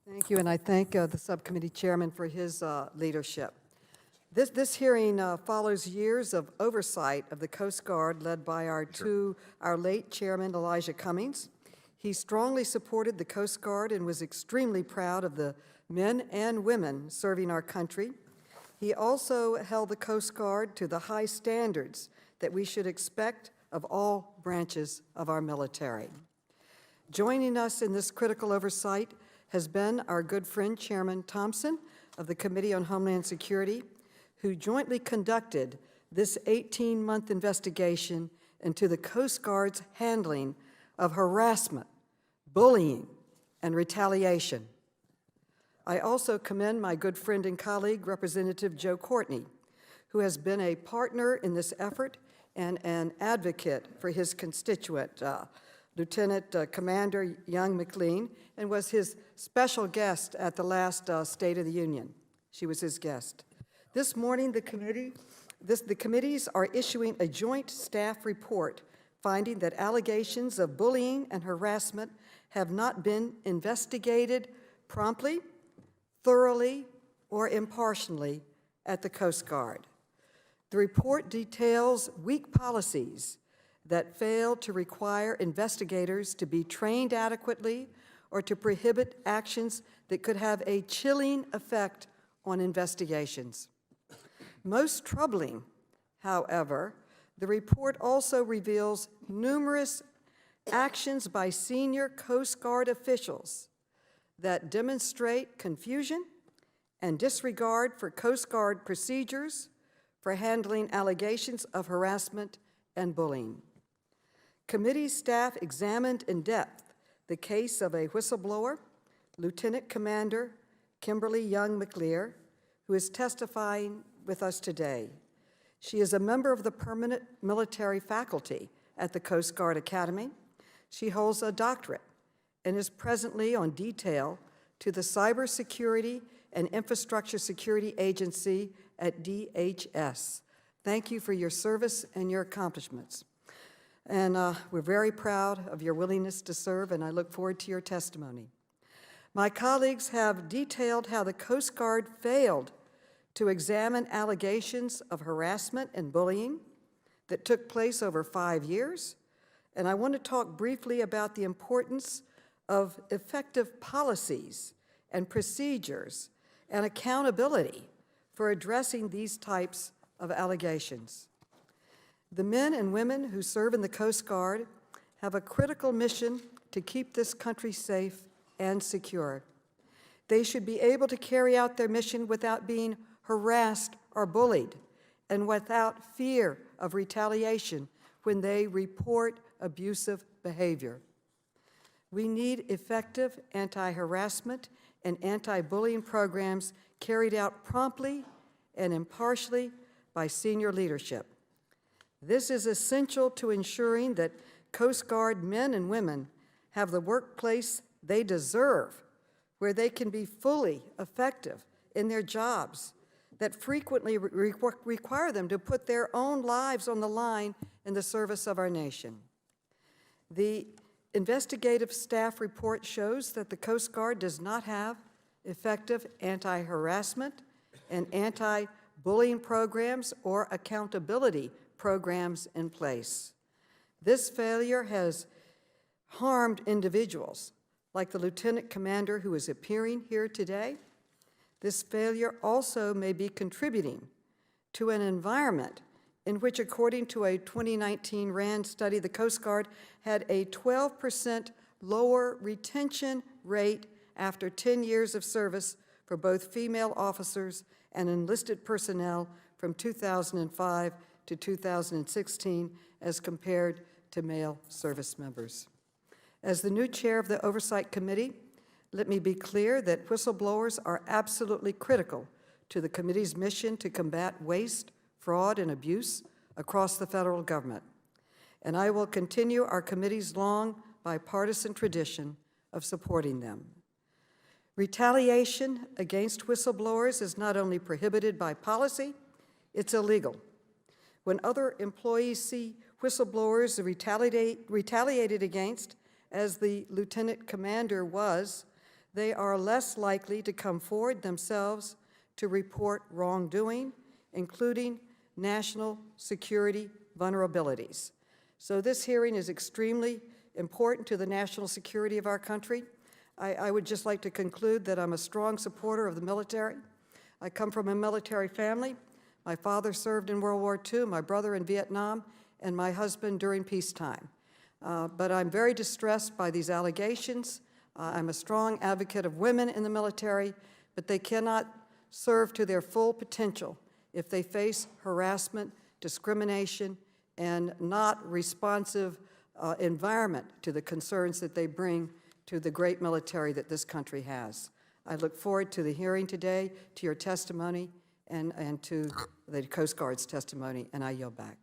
Thank you, and I thank the subcommittee chairman for his leadership. This hearing follows years of oversight of the Coast Guard led by our late chairman, Elijah Cummings. He strongly supported the Coast Guard and was extremely proud of the men and women serving our country. He also held the Coast Guard to the high standards that we should expect of all branches of our military. Joining us in this critical oversight has been our good friend Chairman Thompson of the Committee on Homeland Security, who jointly conducted this 18-month investigation into the Coast Guard's handling of harassment, bullying, and retaliation. I also commend my good friend and colleague, Representative Joe Courtney, who has been a partner in this effort and an advocate for his constituent, Lieutenant Commander Young McLean, and was his special guest at the last State of the Union. She was his guest. This morning, the committees are issuing a joint staff report finding that allegations of bullying and harassment have not been investigated promptly, thoroughly, or impartially at the Coast Guard. The report details weak policies that fail to require investigators to be trained adequately or to prohibit actions that could have a chilling effect on investigations. Most troubling, however, the report also reveals numerous actions by senior Coast Guard officials that demonstrate confusion and disregard for Coast Guard procedures for handling allegations of harassment and bullying. Committee staff examined in depth the case of a whistleblower, Lieutenant Commander Kimberly Young McLear, who is testifying with us today. She is a member of the permanent military faculty at the Coast Guard Academy. She holds a doctorate and is presently on detail to the Cybersecurity and Infrastructure Security Agency at DHS. Thank you for your service and your accomplishments. And we're very proud of your willingness to serve, and I look forward to your testimony. My colleagues have detailed how the Coast Guard failed to examine allegations of harassment and bullying that took place over 5 years, and I want to talk briefly about the importance of effective policies and procedures and accountability for addressing these types of allegations. The men and women who serve in the Coast Guard have a critical mission to keep this country safe and secure. They should be able to carry out their mission without being harassed or bullied and without fear of retaliation when they report abusive behavior. We need effective anti-harassment and anti-bullying programs carried out promptly and impartially by senior leadership. This is essential to ensuring that Coast Guard men and women have the workplace they deserve, where they can be fully effective in their jobs that frequently require them to put their own lives on the line in the service of our nation. The investigative staff report shows that the Coast Guard does not have effective anti-harassment and anti-bullying programs or accountability programs in place. This failure has harmed individuals like the Lieutenant Commander who is appearing here today. This failure also may be contributing to an environment in which, according to a 2019 RAND study, the Coast Guard had a 12% lower retention rate after 10 years of service for both female officers and enlisted personnel from 2005 to 2016 as compared to male service members. As the new chair of the Oversight Committee, let me be clear that whistleblowers are absolutely critical to the committee's mission to combat waste, fraud, and abuse across the federal government. And I will continue our committee's long bipartisan tradition of supporting them. Retaliation against whistleblowers is not only prohibited by policy, it's illegal. When other employees see whistleblowers retaliated against, as the Lieutenant Commander was, they are less likely to come forward themselves to report wrongdoing, including national security vulnerabilities. So this hearing is extremely important to the national security of our country. I would just like to conclude that I'm a strong supporter of the military. I come from a military family. My father served in World War II, my brother in Vietnam, and my husband during peacetime. But I'm very distressed by these allegations. I'm a strong advocate of women in the military, but they cannot serve to their full potential if they face harassment, discrimination, and not responsive environment to the concerns that they bring to the great military that this country has. I look forward to the hearing today, to your testimony, and to the Coast Guard's testimony, and I yield back.